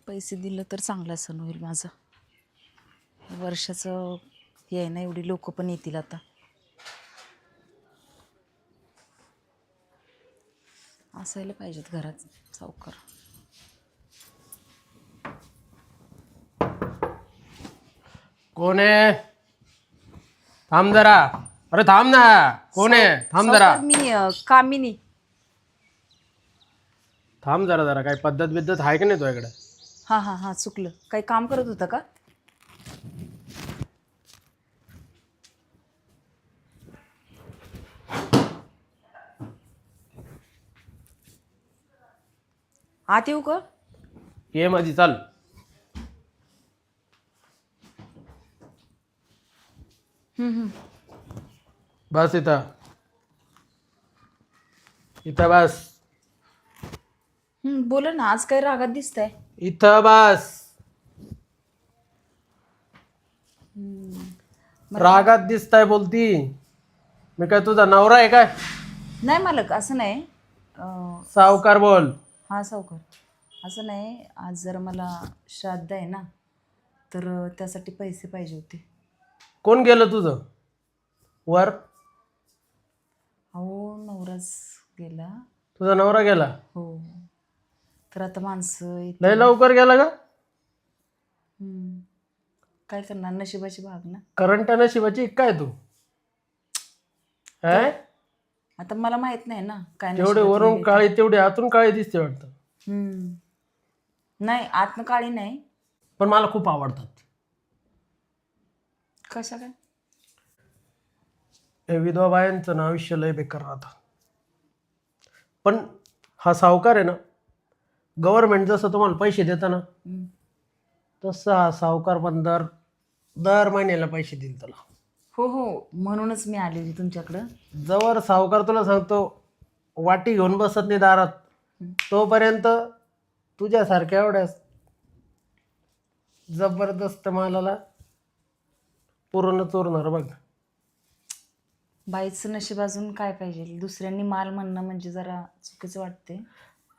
पैसे दिलं तर चांगला सण होईल माझं. वर्षाचं हे आहे ना, एवढी लोक पण येतील आता. असायला पाहिजेत घरात सावकार. कोण आहे? थांब जरा. अरे थांब ना. कोण आहे? थांब जरा. सावकार, मी कामिनी. थांब जरा जरा. काही पद्धत बिद्धत आहे की नाही तुझ्याकडे? हां हां हां, चुकलं. काही काम करत होता का? आत येऊ का? ये माझी चाल. बस इथं. इथं बस. बोला ना, आज काही रागात दिसताय. इथं बस. रागात दिसताय बोलती. मी काय तुझा नवरा आहे काय? नाही मालक, असं नाही. सावकार बोल. हां सावकार, असं नाही. आज जरा मला श्राद्ध आहे ना, तर त्यासाठी पैसे पाहिजे होते. कोण गेलं तुझं वर? अहो, नवराच गेला. तुझा नवरा गेला? हो. तर आता माणसं लय लवकर गेला का? काय करणार, नशिबाची भाग ना. करंट नशिबाची काय तू? है? आता मला माहित नाही ना काय तेवढे नशिबात वरून लिहिलंय काळी तेवढे आतून काळी दिसते वाटतं. ते. नाही, आतनं काळी नाही. पण मला खूप आवडतात. कशा काय? हे विधवा बायांचं ना आयुष्य लय बेकार राहतं. पण हा सावकार आहे ना, गव्हर्नमेंट जसं तुम्हाला पैसे देतं ना, तसं हा सावकार पण दर महिन्याला पैसे देईल तुला. हो हो, म्हणूनच मी आले होते तुमच्याकडं. जवळ सावकार तुला सांगतो वाटी घेऊन बसत नाही दारात, तोपर्यंत तुझ्यासारख्या एवढ्या जबरदस्त मालाला पूर्ण चोरणार बघ. बाईचं नशीब अजून काय पाहिजे. दुसऱ्यांनी माल म्हणणं म्हणजे जरा चुकीचं वाटते.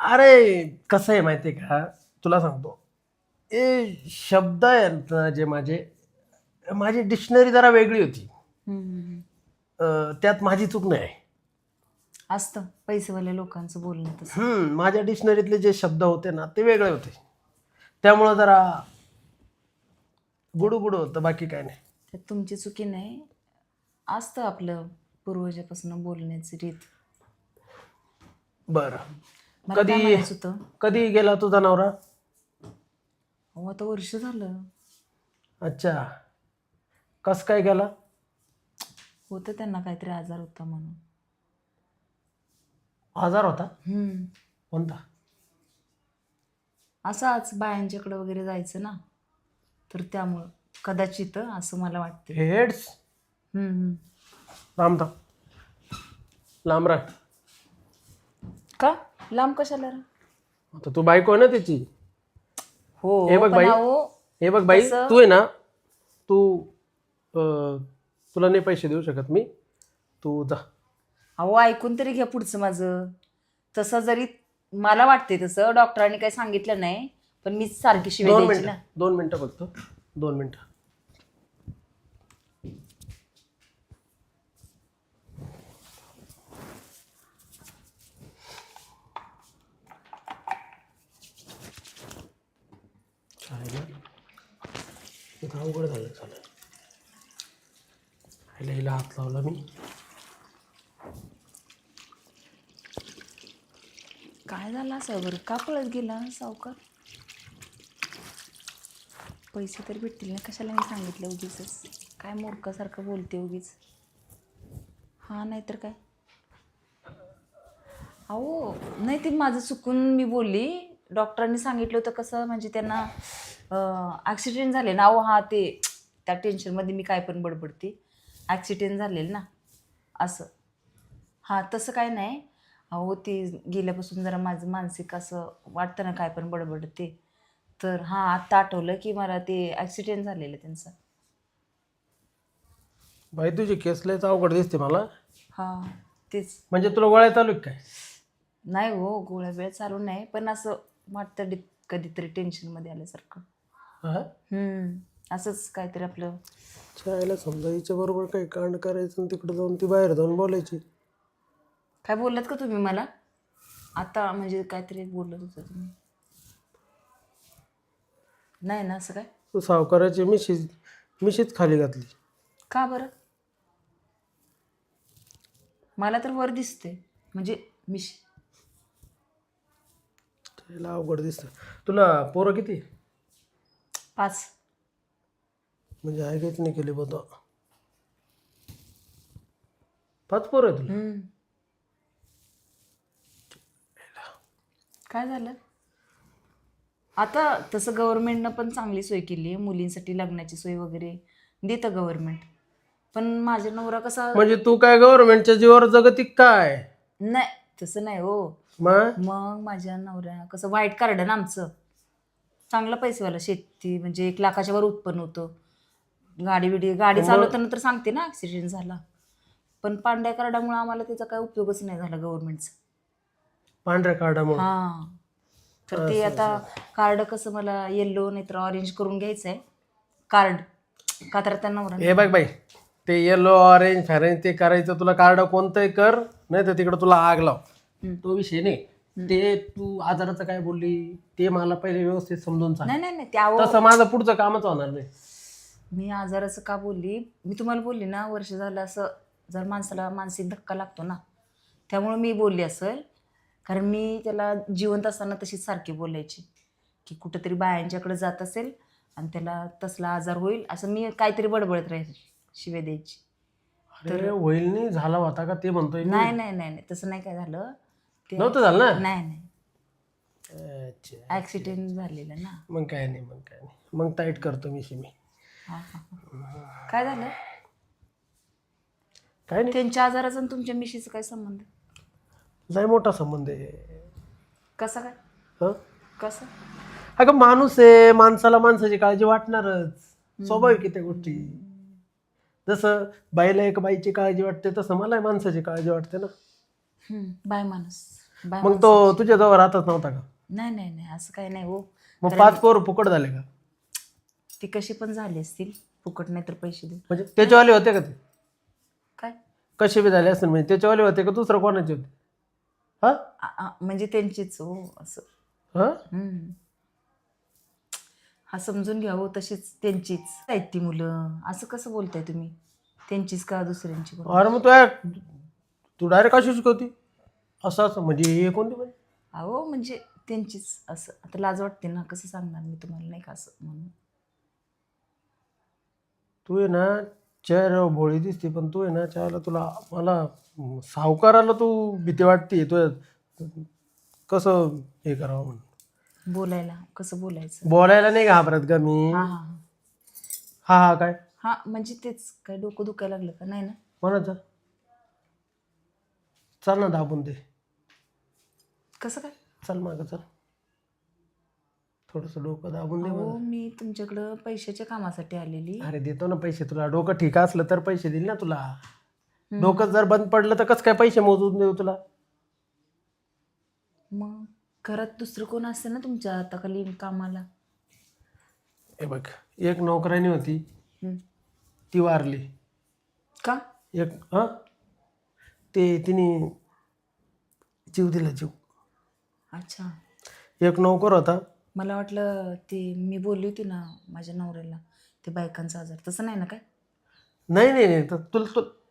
अरे कसं आहे माहिती आहे का, तुला सांगतो. हे शब्द आहेत ना जे माझी डिक्शनरी जरा वेगळी होती. त्यात माझी चूक नाही. असतं पैसेवाल्या लोकांचं बोलणं तसं. माझ्या डिक्शनरीतले जे शब्द होते ना ते वेगळे होते, त्यामुळं जरा गुडू होतं, बाकी काय नाही. त्यात तुमची चुकी नाही. असतं आपलं पूर्वजापासून बोलण्याची रीत. बरं, मला काय म्हणायचं होतं. कधी गेला तुझा नवरा? हो, आता वर्ष झालं. अच्छा, कस काय गेला? होतं त्यांना काहीतरी आजार होता म्हणून. आजार होता? कोणता? असाच बायांच्याकडे वगैरे जायचं ना, तर त्यामुळं कदाचित असं मला वाटतं. हेड्स? लांब लांब राह. का लांब कशाला रे? आता तू बायको आहे ना त्याची. हो, हे बघ पण बाई, अहो, हे बघ बाई, तू आहे ना, तुला नाही पैसे देऊ शकत मी. तू जा. अहो, ऐकून तरी घ्या पुढचं माझं. तसं जरी मला वाटते तसं, डॉक्टरांनी काही सांगितलं नाही, पण मीच सारखी शिवाय द्यायची ना. 2 मिनिटं फक्त, 2 मिनिटं. अवघड झालं. हिला हात लावला मी. काय झालं असं बरं, का पळत गेला सावकार? पैसे तरी भेटतील ना, कशाला मी सांगितलं उगीच. काय मूर्खासारखं बोलते उगीच. हा, नाही तर काय. अहो नाही, ते माझं चुकून मी बोलली. डॉक्टरांनी सांगितलं होतं कसं, म्हणजे त्यांना ॲक्सिडेंट झाले ना. अहो हा, ते त्या टेन्शनमध्ये मी काय पण बडबडते. ॲक्सिडेंट झालेलं ना असं. हां, तसं काय नाही. अहो, ते गेल्यापासून जरा माझं मानसिक असं वाटतं ना, काय पण बडबडते. तर हां, आत्ता आठवलं की मला ते ॲक्सिडेंट झालेलं त्यांचा. बाई तुझी केस लयच अवघड दिसते मला. हां, तेच. म्हणजे तुला गोळ्या चालू काय? नाही हो, गोळ्या वेळ चालू नाही, पण असं वाटतं कधीतरी टेन्शनमध्ये आल्यासारखं. हा असंच काहीतरी आपलं. चायला समजा हिच्या बरोबर काही कांड करायचं आणि तिकडे जाऊन ती बाहेर जाऊन बोलायची. काय बोललात का तुम्ही मला आता? म्हणजे काहीतरी बोलत होता तुम्ही. नाही ना असं काय? तू सावकाराची मिशीच खाली घातली. का बरं? मला तर वर दिसते म्हणजे त्याला अवघड दिसतं. तुला पोरं किती? 5. म्हणजे आहे काहीच नाही केली बघा. 5 पोरं आहे तुला? काय झालं आता? तसं गव्हर्नमेंटनं पण चांगली सोय केली आहे मुलींसाठी, लग्नाची सोय वगैरे देतं गव्हर्नमेंट. पण माझा नवरा कसा. म्हणजे तू काय गव्हर्नमेंटच्या जीवावर जगतिक काय? नाही तसं नाही हो. मग माझ्या नवऱ्या कसं व्हाईट कार्ड ना आमचं, चांगला पैसेवाला, शेती म्हणजे 1 लाखाच्या वर उत्पन्न होतं. गाडी चालवताना तर सांगते ना ॲक्सिडेंट झाला. पण पांढऱ्या कार्डामुळे आम्हाला त्याचा काय उपयोगच नाही झाला गव्हर्नमेंटचा. पांढऱ्या कार्डामुळे? हां. तर ते आता कार्ड कसं मला येल्लो नाहीतर ऑरेंज करून घ्यायचं आहे कार्ड. का तर त्या नवरा. हे बघ बाई, ते येलो ऑरेंज फॅरेंज ते करायचं तुला, कार्ड कोणतंही कर, नाही तर तिकडं तुला आग लाव. तो विषय नाही. ते तू आजाराचं काय बोलली ते मला पहिले व्यवस्थित समजून सांग. नाही त्यावर तसं माझं पुढचं कामच होणार नाही. मी आजाराचं का बोलली? मी तुम्हाला बोलली ना, वर्ष झालं असं जर माणसाला मानसिक धक्का लागतो ना, त्यामुळे मी बोलली असेल. कारण मी त्याला जिवंत असताना तशीच सारखी बोलायची की कुठंतरी बायांच्याकडे जात असेल आणि त्याला तसला आजार होईल असं मी काहीतरी बडबडत राहायची, शिव्या द्यायची. अरे होईल नाही झाला होता का ते म्हणतोय? नाही तसं नाही काय झालं. ते नव्हतं झालं ना? नाही अच्छा, ॲक्सिडेंट झालेला ना. मग काय नाही मग टाईट करतो मी. हां. काय झालं? काय नाही. त्यांच्या आजाराचा आणि तुमच्या मिशीचा काय संबंध? जाय मोठा संबंध आहे. कसा काय? हं? कसं? अगं माणूस आहे, माणसाला माणसाची काळजी वाटणारच, स्वाभाविक आहे त्या गोष्टी. जसं बाईला एक बाईची काळजी वाटते तसं मला माणसाची काळजी वाटते ना. बाय माणूस. मग तो तुझ्या जवळ राहतच नव्हता का? नाही असं काही नाही हो. मग 5 पोरं फुकट झाले का? ती कशी पण झाली असतील फुकट, नाही तर पैसे देऊ. म्हणजे त्याच्यावाले होते का ते? काय कसे बी झाले असतील म्हणजे त्याच्यावाले होते का दुसरं कोणाचे होते? म्हणजे त्यांचीच हो असं. हा समजून घ्या हो, तशीच त्यांचीच आहेत ती मुलं. असं कसं बोलताय तुम्ही? त्यांचीच का दुसऱ्यांची? अरे मग तू डायरेक्ट अशी शिकवती असं म्हणजे हे कोणती म्हणजे? अहो म्हणजे त्यांचीच असं. आता लाज वाटते ना, कसं सांगणार मी तुम्हाला, नाही का असं म्हणून. तू आहे ना चेहऱ्यावर भोळी दिसते पण तू आहे ना चेहऱ्याला मला सावकाराला तू भीती वाटते. तू कसं हे करावं म्हणून. बोलायला कसं बोलायचं? बोलायला नाही घाबरत का मी? हा काय? हा म्हणजे तेच काय डोकं दुखायला लागलं का? नाही ना. कोणाचं? चल ना दाबून दे. कसं काय? चल मागं चल, थोडंसं डोकं दाबून दे. हो मी तुमच्याकडं पैशाच्या कामासाठी आलेली. अरे देतो ना पैसे तुला. डोकं ठीक असलं तर पैसे देईल ना तुला. डोकं जर बंद पडलं तर कसं काय पैसे मोजून देऊ तुला? मग घरात दुसरं कोण असतं ना तुमच्या हाताखाली कामाला? हे बघ, एक नोकरानी होती ती वारली. का? तिने जीव दिला, जीव. अच्छा. एक नोकर होता. मला वाटलं ते मी बोलली होती ना माझ्या नवऱ्याला ते बायकांचा आजार, तसं नाही ना काय? नाही तर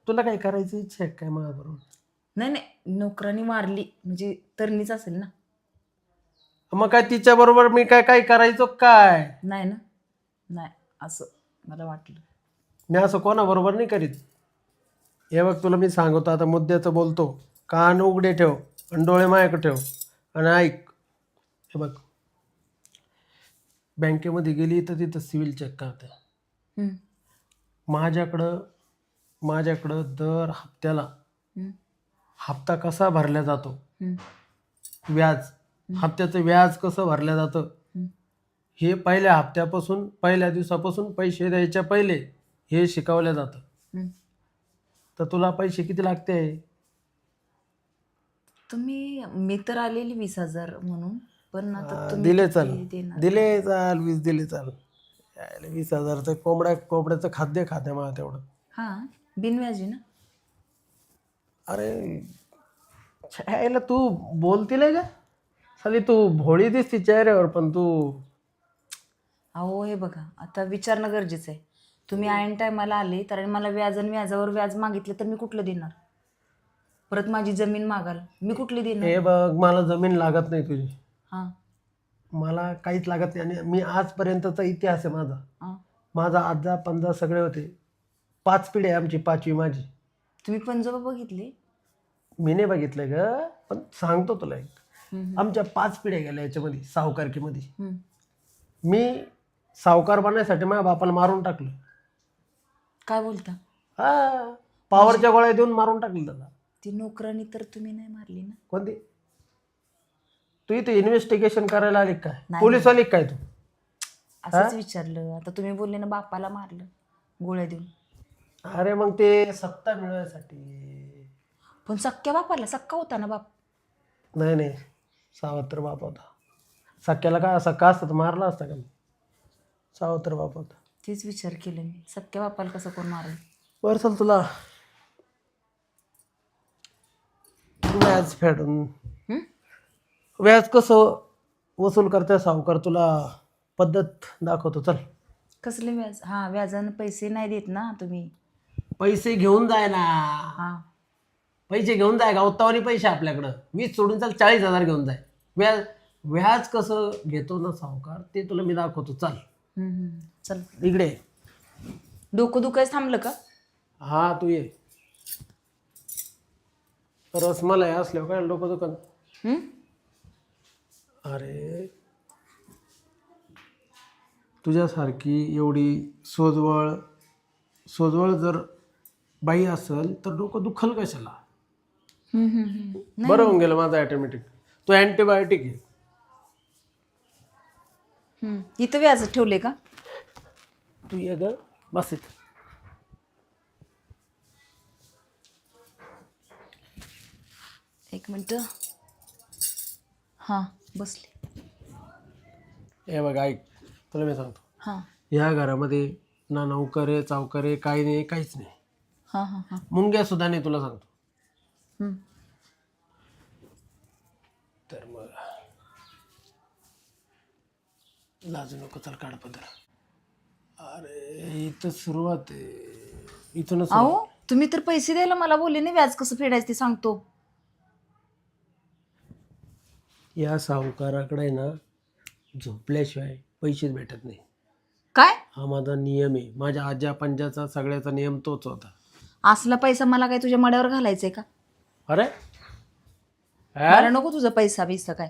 तुला काय करायची इच्छा आहे काय माझ्याबरोबर? नाही नोकरानी मारली म्हणजे तरणीच असेल ना. मग काय तिच्या बरोबर मी काय करायचो काय? नाही ना. नाही असं मला वाटलं. मी असं कोणाबरोबर नाही करीत. हे बघ तुला मी सांगतो आता, मुद्द्याचं बोलतो. कान उघडे ठेव आणि डोळे माझ्याकडे ठेव आणि ऐक. हे बघ, बँकेमध्ये गेली तर तिथं सिव्हिल चेक करते. माझ्याकडं दर हप्त्याला हप्ता कसा भरला जातो, व्याज, हप्त्याचं व्याज कसं भरलं जातं हे पहिल्या दिवसापासून पैसे द्यायच्या पहिले हे शिकवलं जातं. तर तुला पैसे किती लागते? मी तर आलेली 20,000 म्हणून. पण आता तुम्ही दिले चाल, किती देणार? दिले चाल, 20 दिले चाल. 20,000चं कोंबड्याचं खाद्य खाते मला तेवढं. हा, बिनव्याजी ना? अरे छायला तू बोलतील आहे का साली, तू भोळी दिसती चेहऱ्यावर पण तू. अहो हे बघा, आता विचारणं गरजेचं आहे. तुम्ही ऐन टायमाला आले तर मला व्याज आणि व्याजावर व्याज मागितलं तर मी कुठलं देणार? परत माझी जमीन मागाल, मी कुठली देणार? हे बघ, मला जमीन लागत नाही तुझी, हा मला काहीच लागत नाही. आणि मी आजपर्यंतचा इतिहास आहे माझा, हा. माझा आजा पंजा सगळे होते. 5 पिढी आहे आमची, 5वी माझी. तुम्ही पंजोबा बघितले? मी नाही बघितलं ग, पण सांगतो तुला एक. हम्म, आमच्या 5 पिढ्या गेल्या याच्यामध्ये, सावकारकीमध्ये. हम्म. मी सावकार बनण्यासाठी माझ्या बापाला मारून टाकलं. काय बोलता? हा, पॉवरच्या गोळ्या देऊन मारून टाकलं त्याला. ती नोकरानी तर तुम्ही नाही मारली ना? कोणती? तू इथे इन्व्हेस्टिगेशन करायला आली काय? नाही. पोलीस आली काय तू? असंच विचारलं. आता तुम्ही बोलले ना बापाला मारलं गोळ्या देऊन. अरे मग ते सत्ता मिळवायसाठी. पण सख्या बापाला, सख्खा होता ना बाप? नाही नाही, सावत्र बाप होता. सख्याला काय सख्खा असतं तर मारला असता का? सावत्र बाप होता. तेच विचार केला मी, सख्या बापाला कसं कोण मारेल? बरं चल, तुला व्याज फेडून, हम्म? व्याज कसं वसूल करते सावकार, तुला पद्धत दाखवतो. चल. कसले व्याज? हा, व्याजानं पैसे नाही देत ना तुम्ही? पैसे घेऊन जाय ना, हा. पैसे घेऊन जाय. गावतावानी पैसे आपल्याकडं 20 सोडून चाल, 40,000 घेऊन जाय. व्याज व्याज कसं घेतो ना सावकार, ते तुला मी दाखवतो. चल चल. इकडे. डोकं दुखायचं थांबलं का? हा, तू ये. रसमलाई असल्यावर काय डोकं दुकान. हम्म? अरे तुझ्यासारखी एवढी सोजवळ जर बाई असेल तर डोकं दुखल कशाला? बरं होऊन गेलं माझं ऑटोमॅटिक. तू अँटीबायोटिक आहे. इथं व्याज ठेवले का? तू ये ग, बस इथं. एक मिनिट. हा, बसले. हे बघ ऐक, तुला मी सांगतो. हा ह्या घरामध्ये ना नौकरे चावकरे काही नाही, काहीच नाही. हा हा हा. मुंग्या सुद्धा नाही, तुला सांगतो. हम्म. तर मग लाजू नको, चल काढ पदर. अरे इथं सुरुवात आहे, इथूनच. अहो तुम्ही तर पैसे द्यायला मला बोलले नाही, व्याज कसं फेडायचं ते सांगतो. या सावकाराकडे ना झोपल्याशिवाय पैसेच भेटत नाही. काय? हा माझा नियम आहे, माझ्या आजा पंजाचा सगळ्याचा नियम तोच होता. असला पैसा मला काय तुझ्या मड्यावर घालायचंय का? अरे मला नको तुझा पैसा बिसा काय.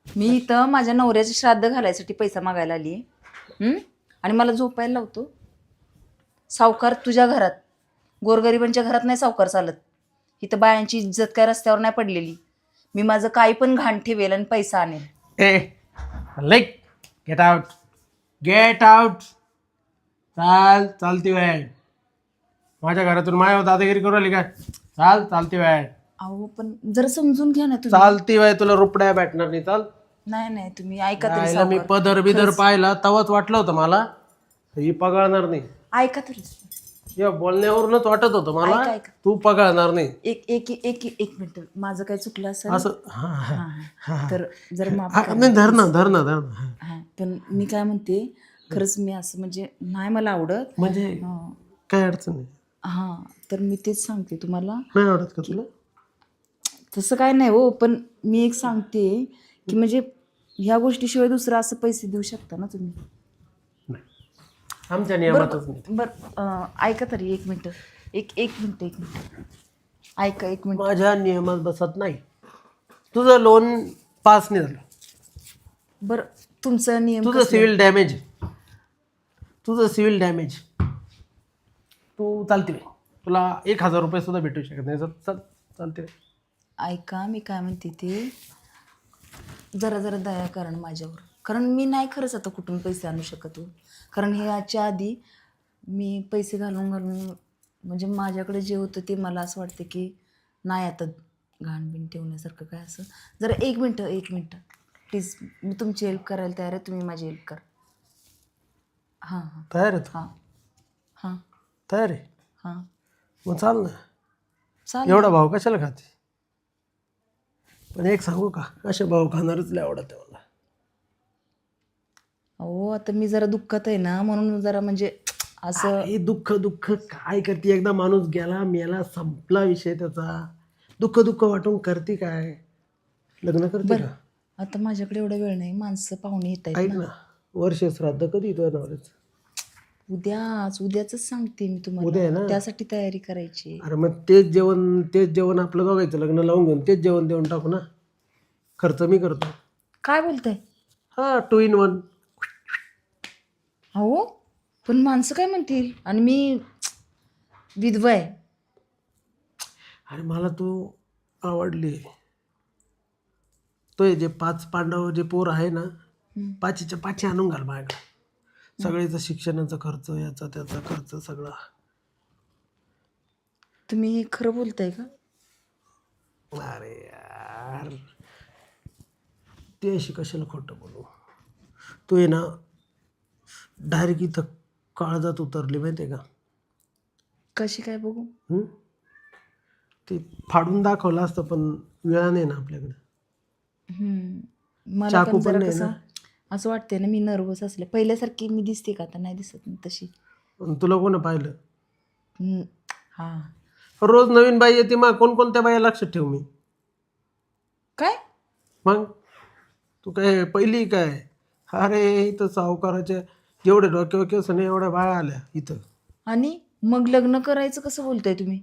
मी इथं माझ्या नवऱ्याचे श्राद्ध घालायसाठी पैसा मागायला आली. आणि मला झोपायला लावतो. सावकार तुझ्या घरात, गोरगरिबांच्या घरात नाही सावकार चालत. इथं बायांची इज्जत काय रस्त्यावर नाही पडलेली. मी माझं काही पण घाण ठेवेल आणि पैसा आणेल. Like get out, get out. चालती वेळ. माझ्या घरातून माझ्या दादागिरी करू आली काय? चालती वेळ. अहो पण जरा समजून घ्या ना तुम्ही. चालती वेळ, तुला रुपड्या भेटणार नाही. चाल. नाही तुम्ही ऐका तरी राहिला मी सावकार. पदर बिदर पाहिला तवाच वाटलं होतं मला ही पगाळणार नाही. ऐका तरी. या बोलण्यावरूनच वाटत होतं मला ऐका. तू पगाळणार नाही. एक एक एक एक मिनिट, माझं काय चुकलं असेल असं तर जर माफ करा. नाही, धर ना. हा, पण मी काय म्हणते, खरंच मी असं म्हणजे नाही मला आवडत. म्हणजे काय अडचण नाही. हा, तर मी तेच सांगते तुम्हाला. नाही आवडत का तुला? तसं काय नाही हो, पण मी एक सांगते की म्हणजे ह्या गोष्टीशिवाय दुसरं असं पैसे देऊ शकता ना तुम्ही? नाही, आमच्या नियमातच नाही. बरं ऐका तरी एक मिनिट. एक मिनिट ऐका. एक मिनिट. माझ्या नियमात बसत नाही. तुझं लोन पास नाही झालं. बरं तुमचा नियम तुझं सिव्हिल डॅमेज. तू चालते बाई, तुला 1,000 रुपये सुद्धा भेटू शकत नाही. चालते. ऐका, मी काय म्हणते ते, जरा दया करा ना माझ्यावर. कारण मी नाही खरंच आता कुठून पैसे आणू शकत हो. कारण हे याच्या आधी मी पैसे घालून म्हणजे माझ्याकडे जे होतं ते मला असं वाटतं की नाही आता घाणबिण ठेवण्यासारखं काय असं. जरा एक मिनटं प्लीज, मी तुमची हेल्प करायला तयार आहे, तुम्ही माझी हेल्प करा. हां हां तयार आहे तू? हां हां तयार आहे? हां मग चाल ना. चालेल. एवढा भाव कशाला खाते? पण एक सांगू का, असे भाव खाणारच लय आवडत आहे मला. अहो आता मी जरा दुःखात आहे ना, म्हणून जरा म्हणजे असं. हे दुःख दुःख काय करते? एकदा माणूस गेला मेला संपला विषय त्याचा. दुःख दुःख वाटून करते काय? लग्न करते बरं, का? आता माझ्याकडे एवढा वेळ नाही, माणसं पाहुणे येत आहेत ऐक ना. ना, वर्ष श्राद्ध कधी तुझ्या नवऱ्याचं? उद्याच सांगते मी उद्या आहे तुम्हाला, ना? त्यासाठी तयारी करायची. अरे मग तेच जेवण आपलं दोघायचं लग्न लावून घेऊन तेच जेवण देऊन टाकू ना. खर्च मी करतो. काय बोलताय? हा, 2 in 1. अहो पण माणसं काय म्हणतील, आणि मी विधवा आहे. अरे मला तू आवडली. तो हे जे 5 पांडव जे पोर आहे ना, पाचीच्या पाची आणून घाल माझ्याकडे. सगळ्याचं शिक्षणाचा खर्च, याचा त्याचा खर्च सगळा. तुम्ही हे खरं बोलताय का? अरे यार, ते अशी कशाला खोटं बोलू. तू आहे ना डायरेक्ट इथं काळजात उतरली माहिती आहे का? कशी काय बघू? हं? ते फाडून दाखवलं असतं पण वेळा नाही ना आपल्याकडे. मला चाकू पण पण जरा नाही कसं ना. असं वाटतंय ना, मी नर्वस असले. पहिल्यासारखी मी दिसते का आता? नाही दिसत मी तशी. पण तुला कोण पाहिलं? हम्म, हा. रोज नवीन बाई येते, मग कोणकोणत्या बाया लक्षात ठेवू मी? काय? मग तू काय पहिली काय? अरे इथं सावकाराच्या जेवढे डोक्यावर केस नाही एवढ्या बाया आल्या इथं. आणि मग लग्न करायचं कसं बोलताय तुम्ही?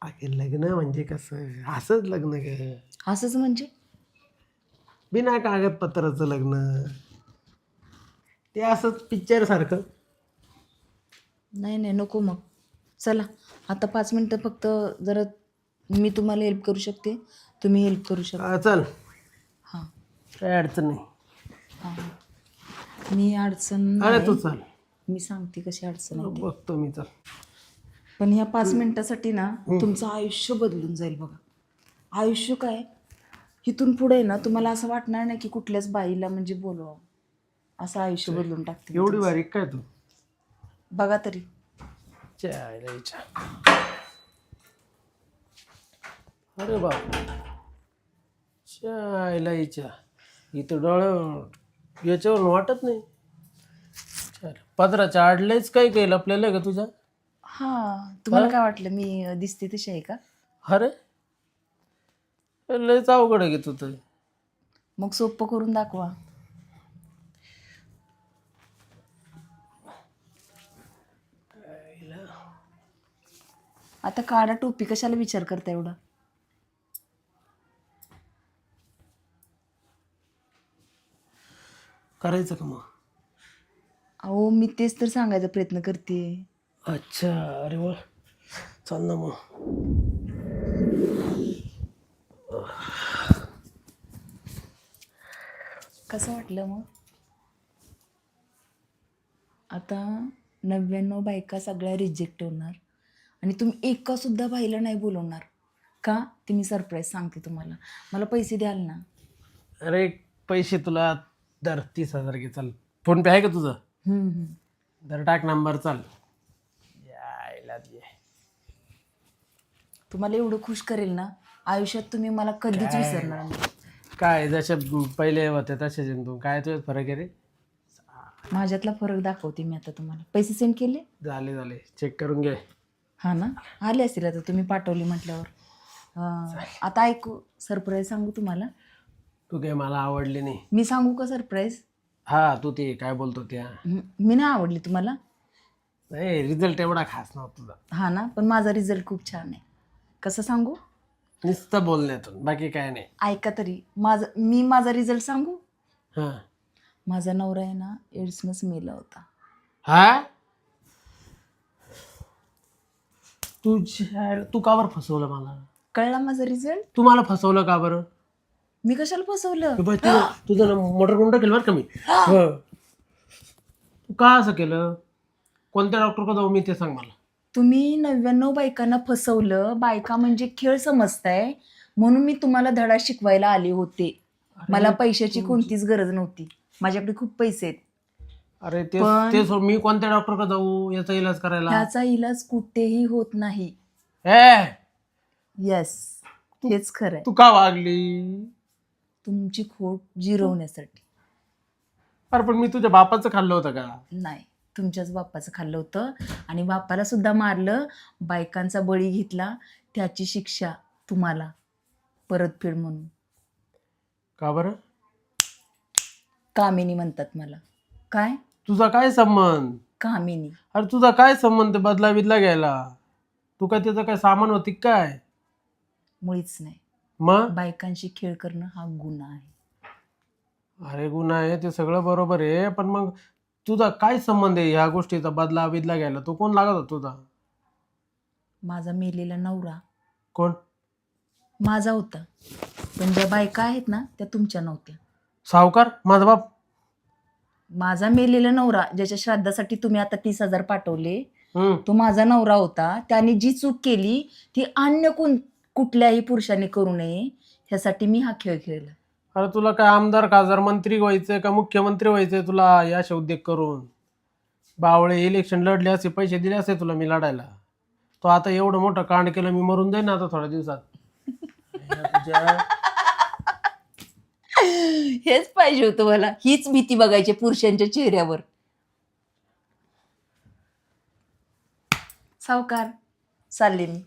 अगे लग्न म्हणजे कसं? असंच लग्न काय? असंच म्हणजे? बिना कागदपत्राचं लग्न. ते असंच पिक्चर सारखं. नाही नाही, नको मग. चला आता 5 मिनटं फक्त, जरा मी तुम्हाला हेल्प करू शकते, तुम्ही हेल्प करू शकता. चल, हां काय अडचण नाही. हां. मी अडचण अरे नाही, तू चाल, मी सांगते कशी अडचण आहे ते. बघतो मी. चल. पण ह्या 5 मिनिटासाठी ना तुमचं आयुष्य बदलून जाईल बघा. आयुष्य काय, इथून पुढे ना तुम्हाला असं वाटणार नाही की कुठल्याच बाईला म्हणजे बोलवावं. असं आयुष्य बदलून टाकते मी एवढी तुमचं. बारीक काय तू? बघा तरी. चायला. अरे बाप, चायला इथं डोळं याच्यावरून वाटत नाही. पदराच्या आडलेच काही काही लपलेलं आहे का तुझ्या? हां, तुम्हाला काय वाटलं मी दिसते तशी आहे का? अरे लयच अवघड आहे की तू तर. मग सोपं करून दाखवा. आता काढा टोपी, कशाला विचार करता एवढा? करायचं का मग? अहो मी तेच तर सांगायचा प्रयत्न करते. अच्छा, अरे वा, चाल ना मग. कसं वाटलं मग? आता 99 बायका सगळ्या रिजेक्ट होणार आणि तुम्ही एका सुद्धा बाईला नाही बोलवणार का? ते मी सरप्राईज सांगते तुम्हाला. मला पैसे द्याल ना? अरे पैसे तुला दर 30,000 घे. चाल, फोन पे आहे का तुझं? दर टाक नंबर. चाल. यायला दे. तुम्हाला एवढं खुश करेल ना, आयुष्यात तुम्ही मला कधीच विसरणार नाही. काय जसे पहिले होते तसेच आहे तू. काय तुझ्यात फरक आहे रे? माझ्यातला फरक दाखवते मी आता तुम्हाला. पैसे सेंड केले? झाले चेक करून घे. हां ना, आले असतील आता, तुम्ही पाठवले म्हटल्यावर. आता ऐकू, सरप्राईज सांगू तुम्हाला? तू काय मला आवडली नाही. मी सांगू का सरप्राईज? हा, तू ते काय बोलतो त्या. मी नाही आवडली तुम्हाला? नाही, रिझल्ट एवढा खास नव्हता तुझा. हां ना, पण माझा रिझल्ट खूप छान आहे. कसं सांगू? नुसतं बोलण्यातून, बाकी काय नाही. ऐका तरी, माझा रिझल्ट सांगू? हां. माझा नवरा आहे ना, एड्सनंच मेला होता. हा, तू का बरं फसवलं मला? कळला माझा रिझल्ट? तू मला फसवलं का बरं? मी कशाला फसवलं? तुझं मोटर कोणतं केलं बरं का मी. तू का असं केलं? कोणत्या डॉक्टरकडे जाऊ मी ते सांग मला. तुम्ही 99 बायकांना फसवलं, बायका म्हणजे खेळ समजताय, म्हणून मी तुम्हाला धडा शिकवायला आले होते. मला पैशाची कोणतीच गरज नव्हती, माझ्याकडे खूप पैसे आहेत. अरे ते पण- ते सोड, मी कोणत्या डॉक्टरकडे जाऊ याचा इलाज करायला? ह्याचा इलाज कुठेही होत नाही. ए येस, हेच खरंय. तू का वागली? तुमची खोट जिरवण्यासाठी. अरे पण मी तुझ्या बापाचं खाल्लं होतं का? नाही, तुमच्याच बापाचं खाल्लं होतं आणि बापाला सुद्धा मारलं, बायकांचा बळी घेतला, त्याची शिक्षा तुम्हाला, परतफेड म्हणून. का बरं? कामिनी म्हणतात मला. काय? तुझा काय संबंध? कामिनी. अरे तुझा काय संबंध बदला बिदला घ्यायला? तू काय त्याचं काय सामान होती काय? मुळीच नाही. मग बायकांशी खेळ करणं हा गुन्हा आहे. अरे गुन्हा आहे ते सगळं बरोबर आहे, पण मग तुझा काय संबंध आहे ह्या गोष्टीचा बदला बिदला घ्यायला? तो कोण लागत होता तुझा? माझा मेलेला नवरा कोण? माझा होता, पण ज्या बायका आहेत ना त्या तुमच्या नव्हत्या. सावकार? माझा बाप? माझा मेलेला नवरा, ज्याच्या श्राद्धासाठी तुम्ही आता 30,000 पाठवले, हम्म. तो माझा नवरा होता. त्याने जी चूक केली ती अन्य कुठल्याही पुरुषाने करू नये, ह्यासाठी मी हा खेळ खेळला. अरे तुला काय आमदार खासदार मंत्री व्हायचंय का मुख्यमंत्री व्हायचंय तुला या उद्योग करून? बावळे इलेक्शन लढले असे पैसे दिले असते तुला मी लढायला. तो आता एवढं मोठं कांड केलं, मी मरून जाईन आता थोड्या दिवसात. तुझ्या हेच पाहिजे होतं मला, हीच भीती बघायची पुरुषांच्या चेहऱ्यावर. सावकार, चालले मी.